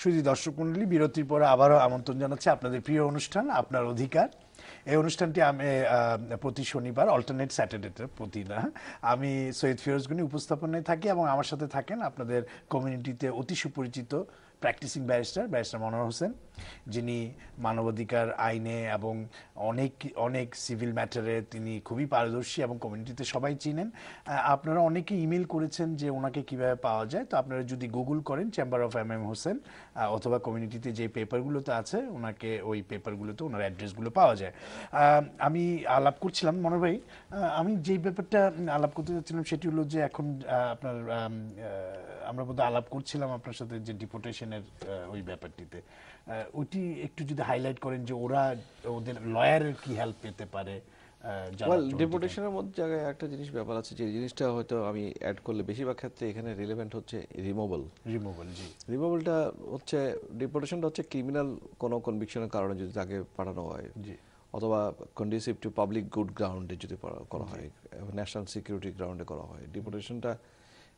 শুধু দর্শক মণ্ডলী, বিরতির পরে আবারও আমন্ত্রণ জানাচ্ছি আপনাদের প্রিয় অনুষ্ঠান আপনার অধিকার। এই অনুষ্ঠানটি আমি প্রতি শনিবার অল্টারনেট স্যাটারডেতে প্রতি না আমি সৈয়দ ফিরোজ গনি উপস্থাপনায় থাকি এবং আমার সাথে থাকেন আপনাদের কমিউনিটিতে অতি সুপরিচিত প্র্যাকটিসিং ব্যারিস্টার মনোয়ার হোসেন, যিনি মানবাধিকার আইনে এবং অনেক অনেক সিভিল ম্যাটারে তিনি খুবই পারদর্শী এবং কমিউনিটিতে সবাই চিনেন। আপনারা অনেকে ইমেল করেছেন যে ওনাকে কিভাবে পাওয়া যায়, তো আপনারা যদি গুগল করেন চেম্বার অফ এম হোসেন অথবা কমিউনিটিতে যে পেপারগুলোতে আছে ওনাকে ওই পেপারগুলোতে ওনার অ্যাড্রেসগুলো পাওয়া যায়। আমি আলাপ করছিলাম মনোয়ার ভাই, আমি যেই ব্যাপারটা আলাপ করতে যাচ্ছিলাম সেটি হলো যে এখন আপনার আমরা বোধহয় আলাপ করছিলাম আপনার সাথে যে ডিপোর্টেশনের ওই ব্যাপারটিতে, ওইটি একটু যদি হাইলাইট করেন যে ওরা ওদের লয়ারের কি হেল্প পেতে পারে। ডিপোর্টেশনের মধ্যে জায়গায় একটা জিনিস ব্যাপার আছে, যে জিনিসটা হয়তো আমি অ্যাড করলে বেশিরভাগ ক্ষেত্রে এখানে রিলেভেন্ট হচ্ছে রিমুভাল। জি, রিমুভালটা হচ্ছে, ডিপোর্টেশনটা হচ্ছে ক্রিমিনাল কোনো কনভিকশনের কারণে যদি তাকে পাঠানো হয়, অথবা কন্ডিসিভ টু পাবলিক গুড গ্রাউন্ডে যদি করা হয়, ন্যাশনাল সিকিউরিটি গ্রাউন্ডে করা হয়। ডিপোর্টেশনটা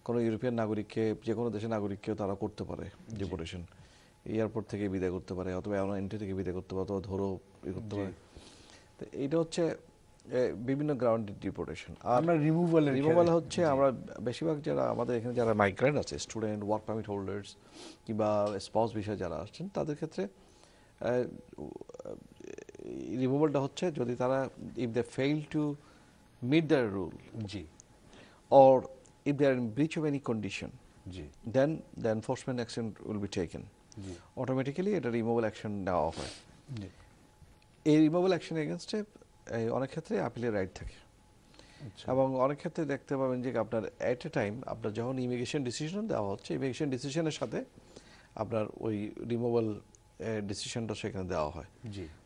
কোনো ইউরোপিয়ান নাগরিককে, যে কোনো দেশের নাগরিককেও তারা করতে পারে ডিপোর্টেশন। এয়ারপোর্ট থেকে বিদায় করতে পারে, অথবা এন্ট্রি থেকে বিদায় করতে পারে, অথবা ধরো করতে পারে। তো এইটা হচ্ছে বিভিন্ন গ্রাউন্ডের ডিপোর্টেশন। আর রিমুভাল হচ্ছে আমরা বেশিরভাগ যারা আমাদের এখানে যারা মাইগ্রেন্ট আছে, স্টুডেন্ট, ওয়ার্ক পারমিট হোল্ডার্স কিংবা স্পাউস বিষয়ে যারা আসছেন, তাদের ক্ষেত্রে রিমুভালটা হচ্ছে যদি তারা if they fail to meet the rule or if they are in breach of any condition, then the enforcement action will be taken. Automatically এটা রিমুভাল অ্যাকশন নেওয়া হয়। এই রিমুভাল অ্যাকশন এগেনস্টে অনেক ক্ষেত্রে আপিলের রাইট থাকে, এবং অনেক ক্ষেত্রে দেখতে পাবেন যে আপনার এট এ টাইম আপনার যখন ইমিগ্রেশন ডিসিশন দেওয়া হচ্ছে, ইমিগ্রেশন ডিসিশনের সাথে আপনার ওই রিমুভাল ডিসিশনটা সেখানে দেওয়া হয়।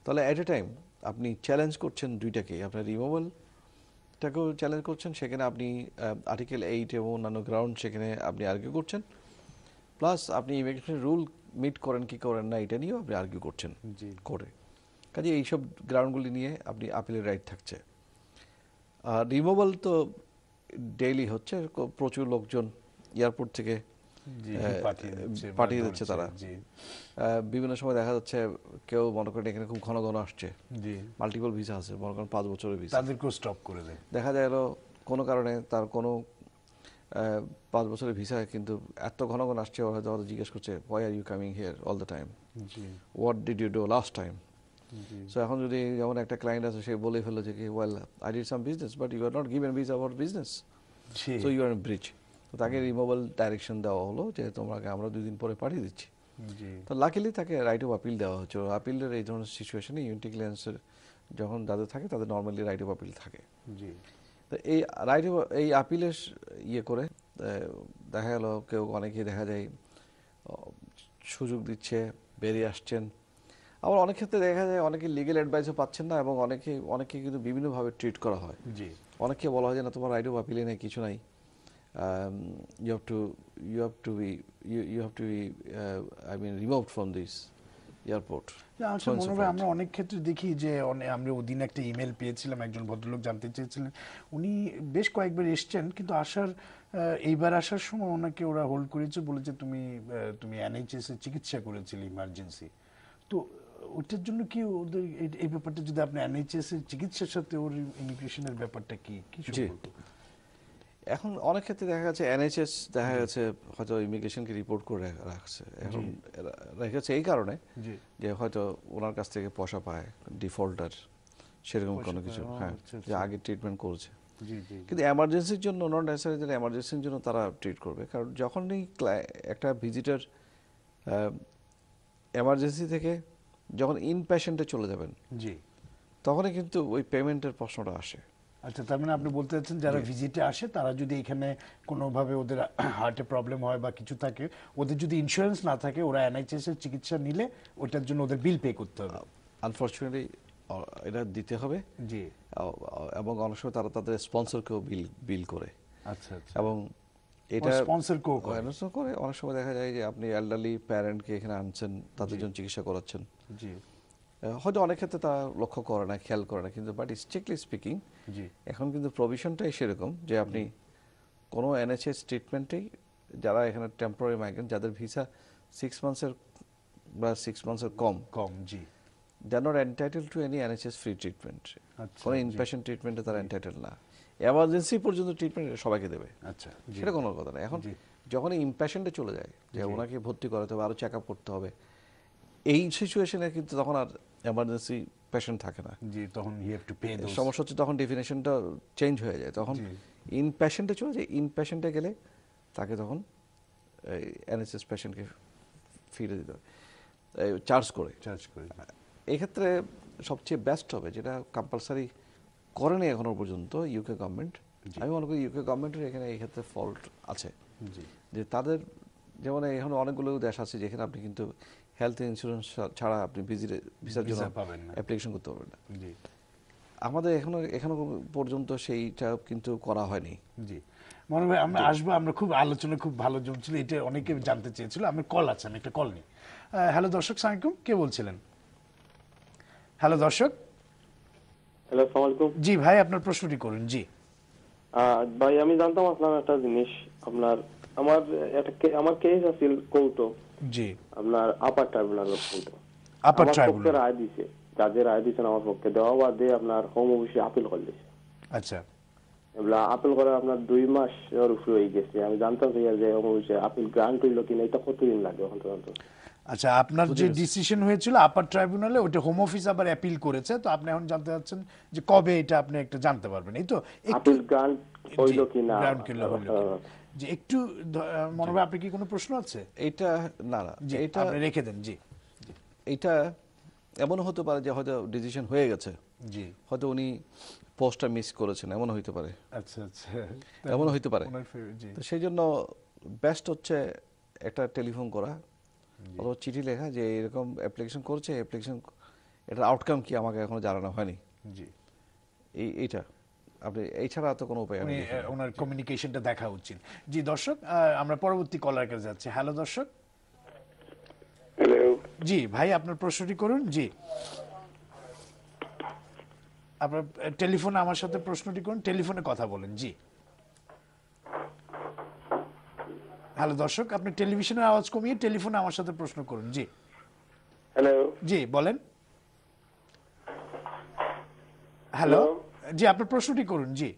তাহলে এট এ টাইম আপনি চ্যালেঞ্জ করছেন দুইটাকে, আপনার রিমুভালটাকেও চ্যালেঞ্জ করছেন, সেখানে আপনি আর্টিকেল 8 এবং অন্যান্য গ্রাউন্ড সেখানে আপনি আর্গিউ করছেন, প্লাস আপনি ইমিগ্রেশন রুল মিট করেন কি করেন না এটা নিয়েও আপনি আর্গিউ করছেন করে। কাজে এইসব গ্রাউন্ডগুলি নিয়ে আপনি আপিলের রাইট থাকছে। আর রিমুভাল তো ডেইলি হচ্ছে, প্রচুর লোকজন এয়ারপোর্ট থেকে পাঠিয়ে দিচ্ছে তারা। বিভিন্ন সময় দেখা যাচ্ছে কেউ মনে করেন এখানে খুব ঘন ঘন আসছে, মাল্টিপল ভিসা আছে, মনে করেন 5 বছরের ভিসা, তাদেরকেও স্টপ করে দেয়। দেখা যায় কোনো কারণে তার কোনো 5 বছরের ভিসা, কিন্তু এত ঘন ঘন আসছে, ওরা হয়তো জিজ্ঞেস করছে why are you coming here all the time, what did you do last time. So এখন যদি যেমন একটা ক্লায়েন্ট আছে, সে বলে ফেললো যে well I did some business but you are not given visa about business, so you are in breach. তো তাকে রিমুভাল ডাইরেকশন দেওয়া হলো যে তোমাকে আমরা 2 দিন পরে পাঠিয়ে দিচ্ছি। তো লাকিলি তাকে রাইট অফ আপিল দেওয়া হচ্ছে। আপিলের এই ধরনের সিচুয়েশনে ইউনিটি ক্লিয়ারেন্সের যখন যাদের থাকে তাদের নর্মালি রাইট অফ আপিল থাকে। তো এই রাইট অফ এই আপিলের ইয়ে করে দেখা গেল কেউ, অনেকেই দেখা যায় সুযোগ দিচ্ছে, বেরিয়ে আসছেন। আবার অনেক ক্ষেত্রে দেখা যায় অনেকে লিগ্যাল অ্যাডভাইসও পাচ্ছেন না, এবং অনেকে কিন্তু বিভিন্নভাবে ট্রিট করা হয়। অনেকে বলা হয় যে না, তোমার রাইট অফ আপিলে নেই, কিছু নাই, you have to be I mean removed from this airport. আচ্ছা মনে হয় আমরা অনেক ক্ষেত্রে দেখি যে আমরা ওদিন একটা ইমেল পেয়েছিলাম, একজন ভদ্রলোক জানতে চেয়েছিলেন, উনি বেশ কয়েকবার এসছেন, কিন্তু এইবার আসার সময় ওনাকে ওরা হোল্ড করেছে, বলেছে তুমি এনএইচএস এর চিকিৎসা করেছিলে ইমার্জেন্সি। তো ওটার জন্য কি ওদের এই ব্যাপারটা যদি আপনি এনএইচএস এর চিকিৎসার সাথে ওর ইমিগ্রেশনের ব্যাপারটা কি সম্পর্ক? এখন অনেক ক্ষেত্রে দেখা যাচ্ছে এনএইচএস দেখা যাচ্ছে হয়তো ইমিগ্রেশনকে রিপোর্ট করে রাখছে, এখন রেখেছে এই কারণে যে হয়তো ওনার কাছ থেকে পয়সা পায়, ডিফল্টার সেরকম কোনো কিছু, হ্যাঁ, যে আগে ট্রিটমেন্ট করেছে। কিন্তু এমার্জেন্সির জন্য নট নেসেসারি এমার্জেন্সির জন্য তারা ট্রিট করবে, কারণ যখনই একটা ভিজিটার এমার্জেন্সি থেকে যখন ইনপেশেন্টে চলে যাবেন, তখনই কিন্তু ওই পেমেন্টের প্রশ্নটা আসে। আচ্ছা, তার মানে আপনি বলতে চাচ্ছেন যারা ভিজিটে আসে তারা যদি এখানে কোনোভাবে ওদের হার্টে প্রবলেম হয় বা কিছু থাকে, ওদের যদি ইন্স্যুরেন্স না থাকে, ওরা এনএইচএস এর চিকিৎসা নিলে ওটার জন্য ওদের বিল পে করতে হবে। আনফরচুনেটলি এটা দিতে হবে, এবং অনেক সময় তারা তাদের স্পন্সরকেও বিল করে। আচ্ছা, এবং এটা স্পন্সর করে অনেক সময় দেখা যায় যে আপনি এল্ডারলি প্যারেন্টকে এখানে আনছেন, তাদের জন্য চিকিৎসা করাচ্ছেন, হয়তো অনেক ক্ষেত্রে তারা লক্ষ্য করে না, খেয়াল করে না, কিন্তু বাট স্ট্রিক্টলি স্পিকিং এখন কিন্তু প্রভিশনটাই সেরকম যে আপনি কোনো এনএইচএস ট্রিটমেন্টেই যারা এখানে টেম্পোরারি মাইগ্রেন্ট, যাদের ভিসা 6 মান্থসের বা 6 মান্থসের কম, কম, জি, they are not entitle to any NHS free treatment. আচ্ছা, কোনো জি, ইনপেশেন্ট ট্রিটমেন্টে তারা এন্টাইটেল না। এমার্জেন্সি পর্যন্ত ট্রিটমেন্ট সবাইকে দেবে, আচ্ছা, জি, সেটা কোনো কথা না। এখন জি, যখন ইমপ্যাশেন্টে চলে যায় যে ওনাকে ভর্তি করাতে হবে, আরও চেক আপ করতে হবে, এই সিচুয়েশনে কিন্তু তখন আর এমার্জেন্সি পেশেন্ট থাকে না। জি, তখন you have to pay those, সমস্যা হচ্ছে তখন ডেফিনেশনটা চেঞ্জ হয়ে যায়, তখন ইনপ্যাশেন্টে চলে যায়। ইনপ্যাশেন্টে গেলে তাকে তখন এনএসএস পেশেন্টকে ফিরে দিতে হবে চার্জ করে। এক্ষেত্রে সবচেয়ে বেস্ট হবে, যেটা কম্পালসারি করেনি এখনো পর্যন্ত ইউকে গভর্নমেন্ট, আমি মনে করি ইউকে গভর্নমেন্টের এখানে এই ক্ষেত্রে ফল্ট আছে, যে তাদের যেমন এখন অনেকগুলো দেশ আছে যেখানে আপনি কিন্তু হেলথ ইন্স্যুরেন্স ছাড়া আপনি ভিসার জন্য অ্যাপ্লিকেশন করতে পারবেন না। আমাদের এখনো পর্যন্ত সেইটা কিন্তু করা হয়নি। জি, মনে হয় আমরা আসবো, আমরা খুব আলোচনা খুব ভালো জমছিল, এটা অনেকে জানতে চেয়েছিল। আমার কল আছে, আমি একটা কল নিই। হ্যালো দর্শক, সালাম আলাইকুম, কে বলছিলেন? হ্যালো দর্শক। হ্যালো, আসসালামু আলাইকুম। জি ভাই, আপনার প্রশ্নটি করুন। জি ভাই, আমি জানতাম আপনার একটা জিনিস, আমার কেস আছে কৌতুক। জি, আপনার আপার ট্রাইব্যুনালের কৌতুক, আপার ট্রাইব্যুনাল রায় দিছে, জাজের রায় দিয়েছেন আমার পক্ষে, দেওয়া বাদে আপনার হোম অফিসে আপিল করলেছে। আচ্ছা, এগুলা আপিল করে আপনার 2 মাস উপরে হয়ে গেছে। আমি জানতাম যে হোম অফিসে আপিল গ্রান্ট হইলো কিনা, এটা কতদিন লাগে এখন পর্যন্ত? আচ্ছা, আপনার যে ডিসিশন হয়েছিল আপার ট্রাইব্যুনালে, ওটা হোম অফিস আবার অ্যাপিল করেছে, তো আপনি এখন জানতে চাচ্ছেন যে কবে এটা আপনি একটা জানতে পারবেন, এই তো? আপিল গ্রান্ট হইলো কিনা, যে একটু মনে হয়, আপনি কি কোনো প্রশ্ন আছে? এটা না, এটা আপনি রেখে দেন। জি, এটা এমন হতে পারে যে হয়তো ডিসিশন হয়ে গেছে, জি, হয়তো উনি পোস্টটা মিস করেছেন, এমন হইতে পারে। আচ্ছা আচ্ছা, এমন হইতে পারে। তো সেই জন্য বেস্ট হচ্ছে একটা টেলিফোন করা অথবা চিঠি লেখা, যে এরকম অ্যাপ্লিকেশন করছে, অ্যাপ্লিকেশন এটার আউটকাম কি আমাকে এখনো জানানো হয়নি। জি, এইটা আপনি, এছাড়া তো কোনো উপায় নেই, ওনার কমিউনিকেশনটা দেখা উচিত। জি দর্শক, আমরা পরবর্তী কলার কাছে যাচ্ছি। হ্যালো দর্শক। হ্যালো, জি ভাই, আপনার প্রশ্নটি করুন। জি, আপনার টেলিফোনে আমার সাথে প্রশ্নটি করুন, টেলিফোনে কথা বলেন। জি, হ্যালো দর্শক, আপনি টেলিভিশনের আওয়াজ কমিয়ে টেলিফোনে আমার সাথে প্রশ্ন করুন। জি, হ্যালো, জি বলেন। হ্যালো, জি আপনার প্রশ্নটি করুন। জি,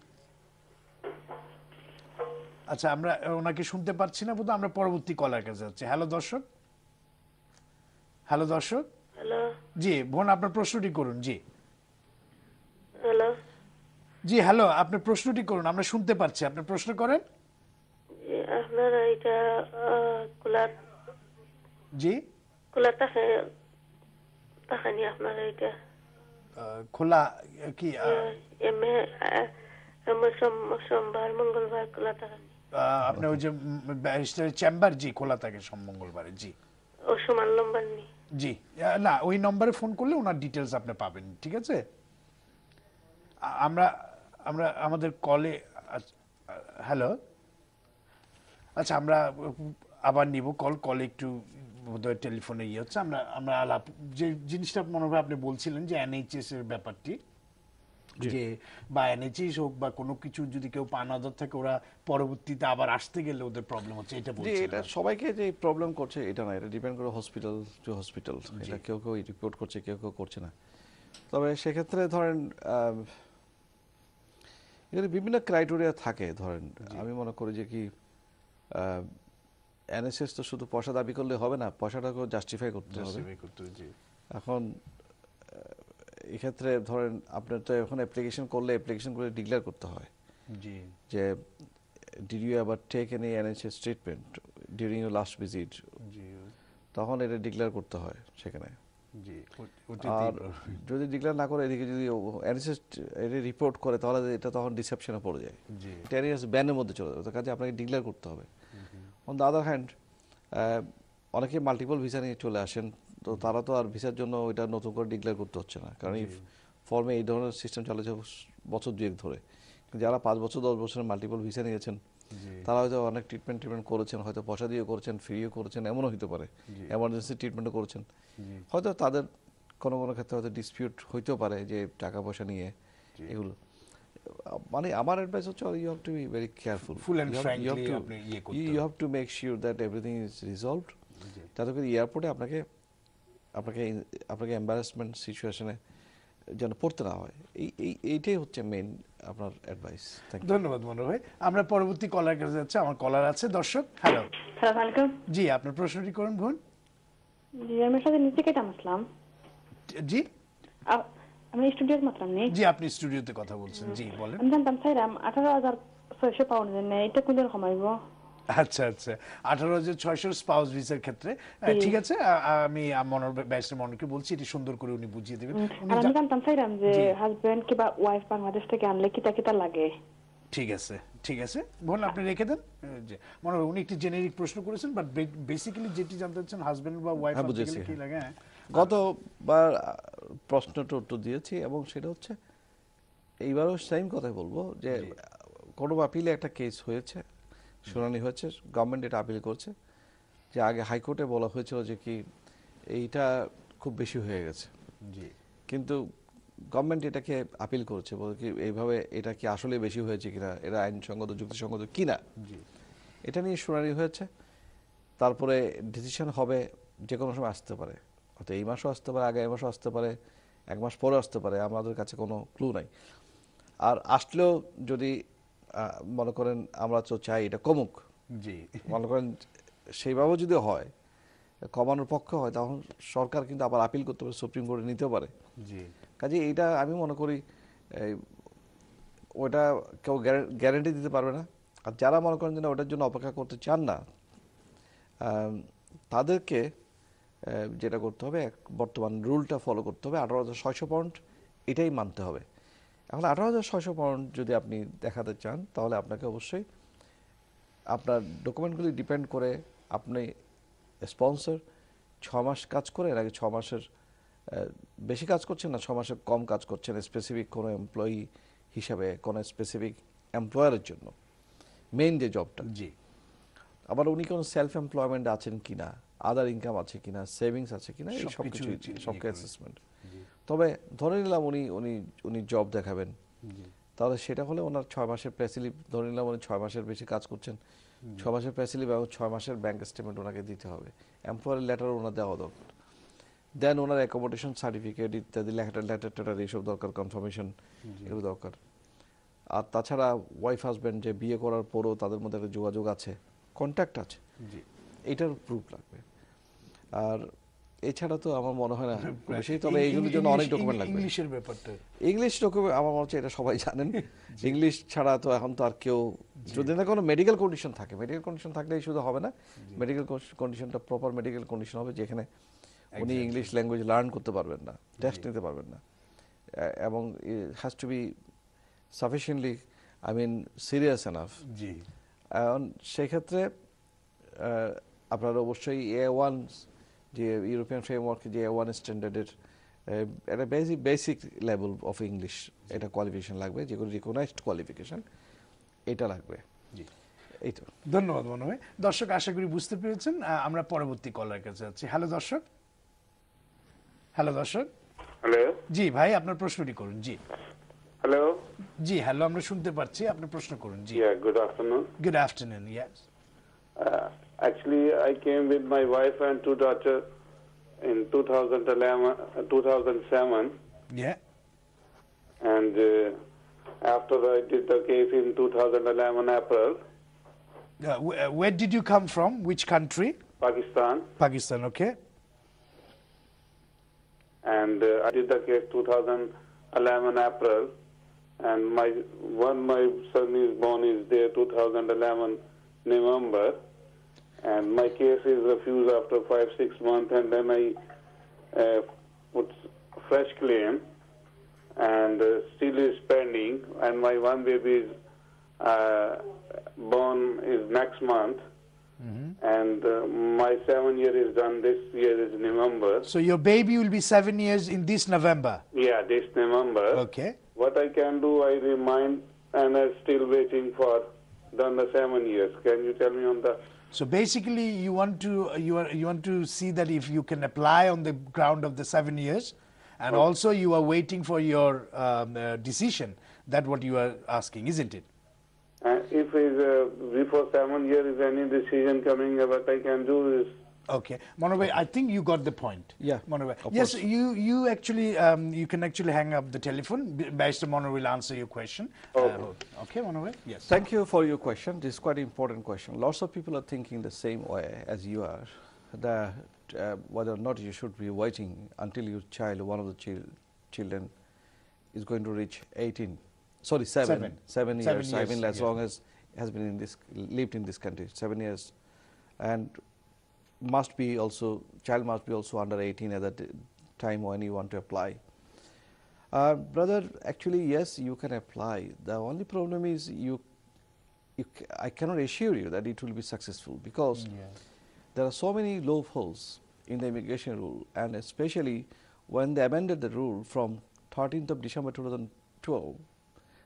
আচ্ছা, আমরা ওনাকে শুনতে পাচ্ছি না বোধহয়, আমরা পরবর্তী কলার কাছে যাচ্ছি। হ্যালো দর্শক। হ্যালো দর্শক। হ্যালো, জি বোন, আপনার প্রশ্নটি করুন। জি, হ্যালো, জি হ্যালো, আপনার প্রশ্নটি করুন, আমরা শুনতে পাচ্ছি, আপনার প্রশ্ন করেন। আপনার এটা কুলার জি, কুলার তাকানি আপনার এটা খোলা কি? সোমবার মঙ্গলবার খোলা তাকানি। আপনি ওই যে ব্যারিস্টারের চেম্বার, জি খোলা থাকে সব মঙ্গলবারে। জি, ও সমান নম্বর নেই। জি, না ওই নম্বরে ফোন করলে ওনার ডিটেলস আপনি পাবেন। ঠিক আছে, আমরা আমরা আমাদের কলে, হ্যালো, আচ্ছা আমরা আবার নিব কলে একটু বোধহয় টেলিফোনে ইয়ে হচ্ছে। আমরা আলাপ, যে জিনিসটা মনে হয় আপনি বলছিলেন যে এনএইচএস এর ব্যাপারটি, যে বা এনএইচএস হোক বা কোনো কিছু যদি কেউ পানাদার থাকে, ওরা পরবর্তীতে আবার আসতে গেলে ওদের প্রবলেম হচ্ছে, এটা বলছিলেন। এটা সবাইকে যে প্রবলেম করছে এটা না, এটা ডিপেন্ড করে হসপিটাল টু হসপিটাল। এটা কেউ কেউ রিপোর্ট করছে, কেউ কেউ করছে না। তবে সেক্ষেত্রে ধরেন এখানে বিভিন্ন ক্রাইটেরিয়া থাকে। ধরেন আমি মনে করি যে কি এনএসএস তো শুধু পয়সা দাবি করলে হবে না, পয়সাটাকেও জাস্টিফাই করতে হবে। এখন এক্ষেত্রে ধরেন আপনার তো এখন অ্যাপ্লিকেশন করলে ডিক্লেয়ার করতে হয় যে did you ever take any NSS treatment during your last visit, তখন এটা ডিক্লেয়ার করতে হয় সেখানে। আর যদি ডিক্লেয়ার না করে, এদিকে যদি এনএসএস এটা রিপোর্ট করে, তাহলে এটা তখন ডিসেপশনে পড়ে যায়, টেরিয়াস ব্যানের মধ্যে চলে যাবে। কাজে আপনাকে ডিক্লেয়ার করতে হবে। অন দ্য আদার হ্যান্ড অনেকে মাল্টিপল ভিসা নিয়ে চলে আসেন, তো তারা তো আর ভিসার জন্য ওইটা নতুন করে ডিক্লেয়ার করতে হচ্ছে না, কারণ এই ফর্মে এই ধরনের সিস্টেম চালাচ্ছে বছর 2 ধরে। যারা 5 বছর 10 বছরের মাল্টিপল ভিসা নিয়েছেন, তারা হয়তো অনেক ট্রিটমেন্ট করেছেন, হয়তো পয়সা দিয়ে করেছেন, ফ্রিও করেছেন, এমনও হতে পারে এমার্জেন্সি ট্রিটমেন্টও করেছেন। হয়তো তাদের কোনো কোনো ক্ষেত্রে হয়তো ডিসপিউট হইতেও পারে যে টাকা পয়সা নিয়ে এগুলো। মানে আমার অ্যাডভাইস হচ্ছে you have to be very careful, you have to make sure that everything is resolved, যাতে করে এয়ারপোর্টে আপনাকে আপনাকে এম্বারাসমেন্ট সিচুয়েশনে যেন পড়তে না হয়, এইটাই হচ্ছে মেইন আপনার অ্যাডভাইস। ধন্যবাদ মনোহর ভাই। আমরা পরবর্তী কলার কাছে যাচ্ছি। আমার কলার আছে দর্শক। হ্যালো, সালাম আলাইকুম। জি আপনার প্রশ্নটি করুন বোন। জি আমি সাথে নিচে কেটে আসলাম। জি আমি স্টুডিওতে মাত্র নেই। জি আপনি স্টুডিওতে কথা বলছেন, জি বলেন। আমি জানতাম চাইলাম 18,600 পাউন্ড দেন এটা কোন দিন কমাইব? আচ্ছা আচ্ছা, 18,600 স্পাউস ভিসার ক্ষেত্রে ঠিক আছে, আমি ব্যারিস্টার মনোহরকে বলছি, এটি সুন্দর করে উনি বুঝিয়ে দেবেন। আর আমি জানতাম চাইলাম যে হাজবেন্ড কিংবা ওয়াইফ বাংলাদেশ থেকে আনলে কিতা কিতা লাগে। ঠিক আছে ঠিক আছে বোন, আপনি রেখে দেন। মনোহর উনি একটি জেনেরিক প্রশ্ন করেছেন, বাট বেসিক্যালি যেটি জানতে চাচ্ছেন হাজবেন্ড বা ওয়াইফ কি লাগে। গতবার প্রশ্নটা উত্তর দিয়েছি এবং সেটা হচ্ছে এইবারও সেম কথাই বলবো যে কোনো আপিলে একটা কেস হয়েছে, শুনানি হয়েছে, গভর্নমেন্ট এটা আপিল করছে যে আগে হাইকোর্টে বলা হয়েছিল যে কি এইটা খুব বেশি হয়ে গেছে, কিন্তু গভর্নমেন্ট এটাকে আপিল করেছে বলে কি এইভাবে এটা কি আসলে বেশি হয়েছে কিনা, এরা আইনসঙ্গত যুক্তিসঙ্গত কিনা, এটা নিয়ে শুনানি হয়েছে। তারপরে ডিসিশন হবে, যে কোনো সময় আসতে পারে, হয়তো এই মাসও আসতে পারে, আগামী মাসও আসতে পারে, এক মাস পরে আসতে পারে, আমাদের কাছে কোনো ক্লু নাই। আর আসলেও যদি মনে করেন আমরা তো চাই এটা কমুক, মনে করেন সেইভাবেও যদি হয়, কমানোর পক্ষে হয়, তখন সরকার কিন্তু আবার আপিল করতে পারে, সুপ্রিম কোর্টে নিতেও পারে। কাজে এইটা আমি মনে করি ওটা কেউ গ্যারেন্টি দিতে পারবে না। আর যারা মনে করেন যে ওটার জন্য অপেক্ষা করতে চান না, তাদেরকে যেটা করতে হবে, বর্তমান রুলটা ফলো করতে হবে, 18,600 পাউন্ড এটাই মানতে হবে। এখন 18,600 পাউন্ড যদি আপনি দেখাতে চান, তাহলে আপনাকে অবশ্যই আপনার ডকুমেন্টগুলি ডিপেন্ড করে আপনি স্পন্সর 6 মাস কাজ করে, এর আগে 6 মাসের বেশি কাজ করছেন না 6 মাসের কম কাজ করছেন, স্পেসিফিক কোনো এমপ্লয়ি হিসাবে কোনো স্পেসিফিক এমপ্লয়ারের জন্য মেইন যে জবটা। আবার উনি কোনো সেলফ এমপ্লয়মেন্ট আছেন কিনা, আদার ইনকাম আছে কিনা, সেভিংস আছে কিনা, এই সব কিছু অ্যাসেসমেন্ট। তবে ধরে নিলাম উনি জব দেখাবেন, তাহলে সেটা হলে ওনার 6 মাসের পে স্লিপ, ধরে নিলাম উনি 6 মাসের বেশি কাজ করছেন, 6 মাসের পে স্লিপ এবং 6 মাসের ব্যাংক স্টেটমেন্ট ওনাকে দিতে হবে, এমপ্লয়ার লেটার ওনার দেওয়া দরকার, দেন ওনার অ্যাকোমোডেশন সার্টিফিকেট ইত্যাদি লেটার এইসব দরকার, কনফার্মেশন এগুলো দরকার। আর তাছাড়া ওয়াইফ হাজব্যান্ড যে বিয়ে করার পরও তাদের মধ্যে একটা যোগাযোগ আছে, কন্ট্যাক্ট আছে, এটার প্রুফ লাগবে। আর এছাড়া তো আমার মনে হয় না বেশি, তবে এইগুলোর জন্য অনেক ডকুমেন্ট লাগবে। ইংলিশের ব্যাপারটা, ইংলিশ ডকুমেন্ট আমার মনে হচ্ছে এটা সবাই জানেন, ইংলিশ ছাড়া তো এখন তো আর কেউ, যদি না কোনো মেডিকেল কন্ডিশন থাকে, মেডিকেল কন্ডিশন থাকলেই শুধু হবে না, মেডিকেল কন্ডিশনটা প্রপার মেডিকেল কন্ডিশন হবে যেখানে উনি ইংলিশ ল্যাঙ্গুয়েজ লার্ন করতে পারবেন না, টেস্ট নিতে পারবেন না, এবং has to be sufficiently serious enough. এখন সেক্ষেত্রে আপনার অবশ্যই A1 যে ইউরোপিয়ান ফ্রেমওয়ার্ক, যে A1 স্ট্যান্ডার্ডের একটা বেসিক লেভেল অফ ইংলিশ এটা কোয়ালিফিকেশন লাগবে, যেগুলো রিকগনাইজড কোয়ালিফিকেশন, এটা লাগবে। এই তো, ধন্যবাদ মনে হয়। দর্শক আশা করি বুঝতে পেরেছেন। আমরা পরবর্তী কলার কাছে যাচ্ছি। হ্যালো দর্শক। হ্যালো দর্শক। হ্যালো জি ভাই, আপনার প্রশ্নটি করুন। জি হ্যালো। জি হ্যালো, আমরা শুনতে পাচ্ছি, আপনি প্রশ্ন করুন। জি good afternoon. Good afternoon. Yes, actually I came with my wife and 2 daughters in 2007. Yeah. And after I did the case in 2011 April. Where did you come from? Which country? Pakistan. Pakistan, okay. And I did the case 2011 April, and my son is born is there 2011 November, and my case is refused after 5-6 months, and then I put fresh claim, and still is pending, and my one baby is born is next month. And my 7 year is done this year is November. So your baby will be 7 years in this November? Yeah, this November. Okay. What I can do, I remind, and I'm still waiting for done the 7 years. Can you tell me on the? So basically you want to see that if you can apply on the ground of the 7 years, and also you are waiting for your decision. That what you are asking, isn't it? If is before 7 years is any decision coming, what I can do is. Okay, Manoj, I think you got the point. Yeah, Manoj, of yes, course. you actually you can actually hang up the telephone. Barrister Manoj will answer your question. Okay, Manoj, yes. Thank you for your question. This is quite an important question. Lots of people are thinking the same way as you are, that whether or not you should be waiting until your child, one of the children, is going to reach 18. Sorry, 7 years. I mean, as long as has been in this, lived in this country, 7 years, and must be also, child must be also under 18 at that time when you want to apply. Brother, actually, yes, you can apply. The only problem is I cannot assure you that it will be successful, because there are so many loopholes in the immigration rule, and especially when they amended the rule from 13th of December 2012,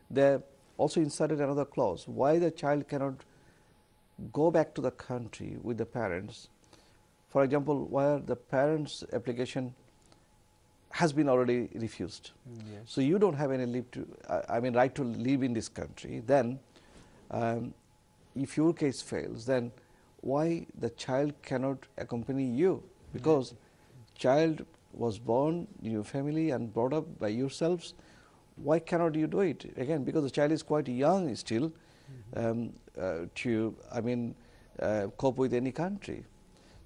they also inserted another clause why the child cannot go back to the country with the parents. For example, where the parents' application has been already refused. So you don't have any right to live in this country. Then, if your case fails, then why the child cannot accompany you? Because child was born in your family and brought up by yourselves. Why cannot you do it? Again, because the child is quite young still to cope with any country.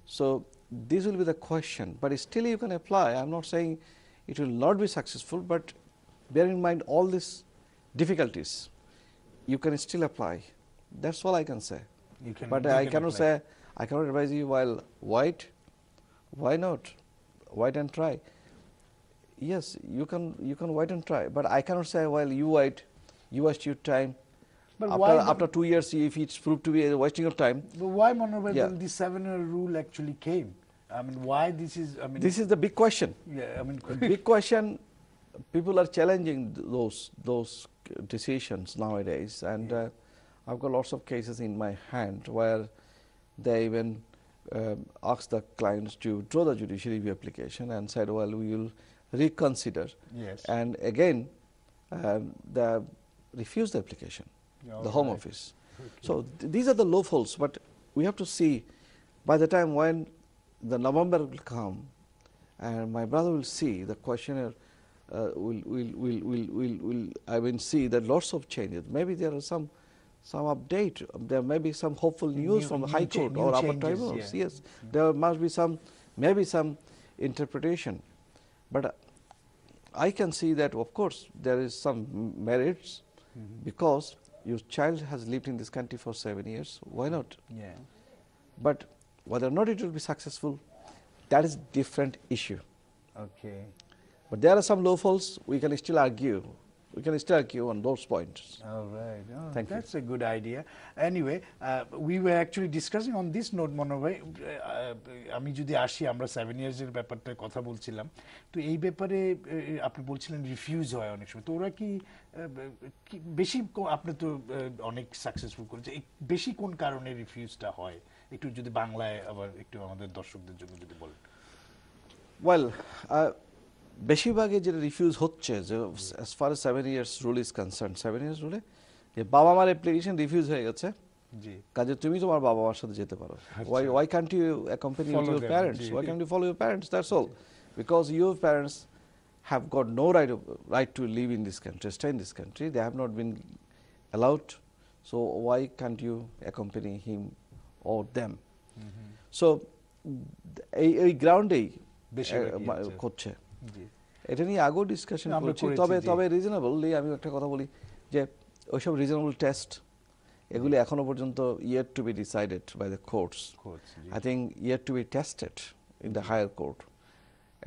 So this will be the question, but still you can apply. I am not saying it will not be successful, but bear in mind all these difficulties. You can still apply. That's all I can say. But I cannot say, I cannot advise you while wait. Why not? Wait and try. Yes, you can wait and try, but I cannot say while you wait, you waste your time. But after 2 years, if it's proved to be a wasting of time. But why, Manoj, the 7-year rule actually came? I mean, why this is? I mean, this is the big question. Yeah, I mean, the big question. People are challenging those decisions nowadays, and I've got lots of cases in my hand where they even asked the clients to withdraw the judicial review application and said, well, we will reconsider. Yes. And again, they refused the application, the Home Office. Okay. So these are the loopholes, but we have to see by the time when the November will come, and my brother will see the questionnaire will see that lots of changes. Maybe there are some update. There may be some hopeful news from the High Court or upper tribunals. Yes, there must be maybe some interpretation. But I can see that, of course, there is some merits because your child has lived in this country for 7 years. Why not? Yeah. But whether or not it will be successful, that is different issue. Okay. But there are some loopholes. We can still argue. We can still argue on those points. All right. Oh, Thank that's a good idea. Anyway, we were actually discussing on this note, Manoj, আমি যদি আসি আমরা 7 ইয়ার্সের ব্যাপারটা কথা বলছিলাম, তো এই ব্যাপারে আপনি বলছিলেন রিফিউজ হয় অনেক সময়, তো ওরা কি বেশি, আপনি তো অনেক সাকসেসফুল করেছে, বেশি কোন কারণে রিফিউজটা হয় একটু যদি বাংলায় আবার একটু আমাদের দর্শকদের জন্য যদি বলেন। ওয়েল, বেশিরভাগে যেটা রিফিউজ হচ্ছে, যে as far as 7 years rule is concerned, 7 years rule যে বাবা মার অ্যাপ্লিকেশন রিফিউজ হয়ে গেছে, জি, কাজে তুমি তোমার বাবা মার সাথে যেতে পারো। why can't you accompany with your parents? Why can't you follow your parents? That's all. Because your parents have got no right to live in this country, stay in this country. They have not been allowed. So why can't you accompany him or them? So এই গ্রাউন্ডেই করছে। এটা নিয়ে আগেও discussion করছি, তবে reasonably আমি একটা কথা বলি যে ওইসব রিজনেবল টেস্ট এগুলি এখনো পর্যন্ত yet to be decided by the courts. I think yet to be tested in the higher court.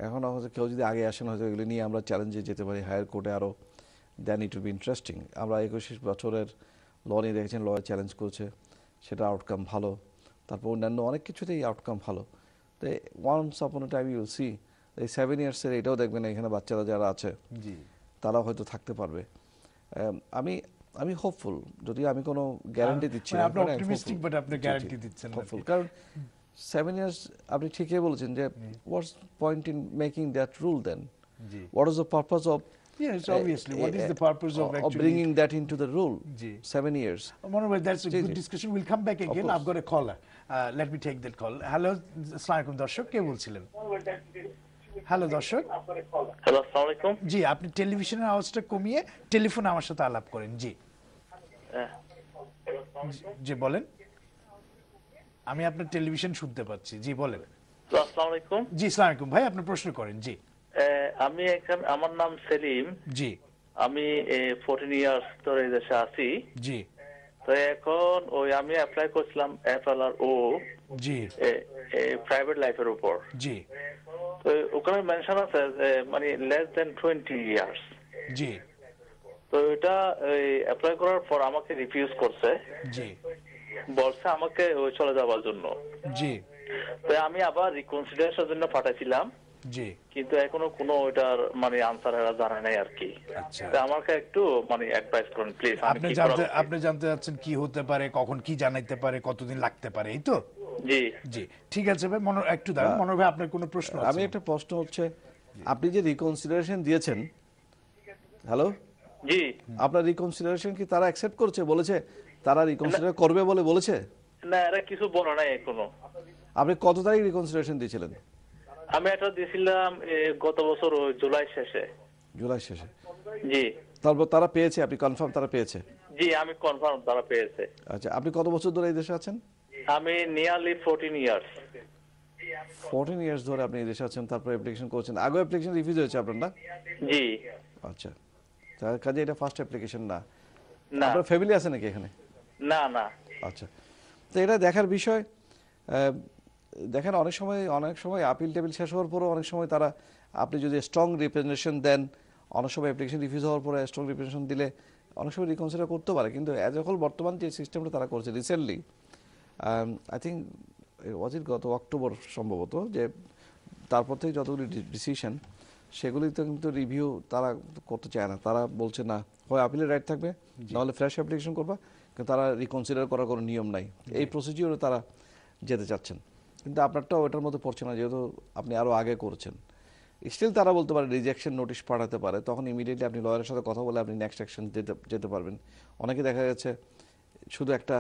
এখন হয়তো কেউ যদি আগে আসেন, হয়তো এগুলি নিয়ে আমরা চ্যালেঞ্জে যেতে পারি হায়ার কোর্টে আরও, দেন ইট উইল বি ইন্টারেস্টিং। আমরা 21 বছরের ল নিয়ে দেখেছেন, ল চ্যালেঞ্জ করছে, সেটা আউটকাম ভালো, তারপর অন্যান্য অনেক কিছুতেই আউটকাম ভালো। তো once upon a time you will see এই 7 ইয়ার্সের এটাও দেখবেন এখানে বাচ্চারা যারা আছে তারাও হয়তো থাকতে পারবে। আমি হোপফুল, যদিও আমি কোনো গ্যারান্টি দিচ্ছি না, কারণ 7 ইয়ার্স আপনি ঠিকই বলেছেন যে what's point in making that rule then? What is the purpose of Yes, obviously. What is the purpose of actually bringing that into the rule? Ji. 7 years. Manoj, that's a Ji, good ji. discussion. We'll come back again. I've got a caller. Let me take that call. Hello, আসসালামু আলাইকুম দর্শক, কে বলছিলেন? Hello দর্শক। Hello, আসসালামু আলাইকুম। জি, আপনি টেলিভিশনের আওয়াজটা কমিয়ে টেলিফোনে আমার সাথে আলাপ করেন। জি জি বলেন, আমি আপনার টেলিভিশন শুনতে পাচ্ছি। জি বলেন। আসসালামু আলাইকুম। জি আসসালামু আলাইকুম ভাই, আপনি প্রশ্ন করেন। জি আমি এখানে, আমার নাম সেলিম। জি আমি 14 ইয়ার্স ধরে দেশে আছি। জি তো এখন ওই আমি অ্যাপ্লাই করছিলাম FLRO জি প্রাইভেট লাইফের উপর। জি তো ওখানে মেনশন আছে যে মানে লেস দেন 20 ইয়ার্স। জি তো এটা অ্যাপ্লাই করার পর আমাকে রিফিউজ করছে, জি বলছে আমাকে ওই চলে যাওয়ার জন্য। জি তো আমি আবার রিকনসিডারেশনের জন্য পাঠাইছিলাম, জি কিন্তু এখনো কোনো ওইটার মানে আনসার এরা জানে নাই আর কি। আচ্ছা, তো আমাকে একটু মানে অ্যাডভাইস করুন প্লিজ। আপনি জানতে চাচ্ছেন কি হতে পারে, কখন কি জানাইতে পারে, কতদিন লাগতে পারে, এই তো? জি জি ঠিক আছে ভাই। একটু দাঁড়ান মনোর ভাই, আপনার কোনো প্রশ্ন আছে? আমি একটা প্রশ্ন হচ্ছে, আপনি যে রিকনসিডারেশন দিয়েছেন, হ্যালো জি, আপনার রিকনসিডারেশন কি তারা অ্যাকসেপ্ট করছে, বলেছে তারা রিকনসিডার করবে বলেছে? না, এরা কিছু বলে নাই এখনো। আপনি কত তারিখ রিকনসিডারেশন দিয়েছিলেন? আমি এটা দিয়েছিলাম গত বছর জুলাই শেষে। জুলাই শেষে? জি। তারপর তারা পেয়েছে, আপনি কনফার্ম তারা পেয়েছে? জি, আমি কনফার্ম তারা পেয়েছে। আচ্ছা, আপনি কত বছর ধরে এই দেশে আছেন? আমি নিয়ারলি 14 ইয়ার্স। 14 ইয়ার্স ধরে আপনি এই দেশে আছেন, তারপর অ্যাপ্লিকেশন করেছেন। আগে অ্যাপ্লিকেশন রিফিউজ হয়েছে আপনার, না? জি। আচ্ছা, তার কাজে এটা ফার্স্ট অ্যাপ্লিকেশন না? না। আপনার ফ্যামিলি আছে নাকি এখানে? না না। আচ্ছা, তো এটা দেখার বিষয়। দেখেন, অনেক সময় আপিল টেবিল শেষ হওয়ার পরও অনেক সময় তারা, আপনি যদি স্ট্রং রিপ্রেজেন্টেশন দেন, অনেক সময় অ্যাপ্লিকেশন রিফিউজ হওয়ার পরে স্ট্রং রিপ্রেজেন্টেশন দিলে অনেক সময় রিকনসিডার করতে পারে। কিন্তু অ্যাজ এ হোল বর্তমান যে সিস্টেমটা তারা করছে রিসেন্টলি, আই থিঙ্ক গত অক্টোবর সম্ভবত, যে তারপর থেকে যতগুলি ডিসিশন, সেগুলিতে কিন্তু রিভিউ তারা করতে চায় না। তারা বলছে না, হয় আপিলের রাইট থাকবে, নাহলে ফ্রেশ অ্যাপ্লিকেশন করবা, কিন্তু তারা রিকনসিডার করার কোনো নিয়ম নাই। এই প্রসিডিওরে তারা যেতে চাচ্ছেন, কিন্তু আপনারটাও ওটার মধ্যে পড়ছে না, যেহেতু আপনি আরও আগে করেছেন। স্টিল তারা বলতে পারে রিজেকশন নোটিশ পাঠাতে পারে, তখন ইমিডিয়েটলি আপনি লয়ারের সাথে কথা বলে আপনি নেক্সট অ্যাকশন যেতে পারবেন। অনেকে দেখা গেছে শুধু একটা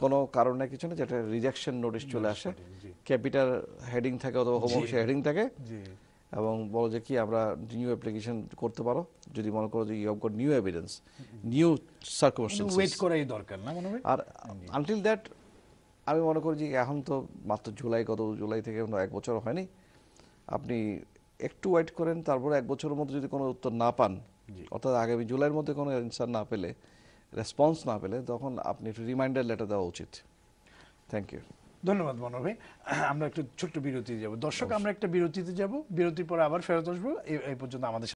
কোনো কারণে কিছু না, যেটা রিজেকশন নোটিশ চলে আসে, ক্যাপিটাল হেডিং থাকে অথবা হোম অফিসে হেডিং থাকে, এবং বলো যে কি আমরা নিউ অ্যাপ্লিকেশন করতে পারো যদি মনে করো যে you have got new evidence, new circumstances. Wait করাই দরকার না মনে হয়। আর আনটিল দ্যাট আমি মনে করি যে এখন তো মাত্র গত জুলাই থেকে 1 বছর হয়নি, আপনি একটু ওয়েট করেন। তারপরে 1 বছরের মধ্যে যদি কোনো উত্তর না পান, অর্থাৎ আগামী জুলাইয়ের মধ্যে কোনো অ্যান্সার না পেলে, রেসপন্স না পেলে, তখন আপনি একটু রিমাইন্ডার লেটার দেওয়া উচিত। Thank you. ধন্যবাদ মনোর ভাই। আমরা একটু ছোট্ট বিরতি যাব দর্শক, আমরা একটা বিরতিতে যাব, বিরতির পরে আবার ফেরত আসবো। এই পর্যন্ত আমাদের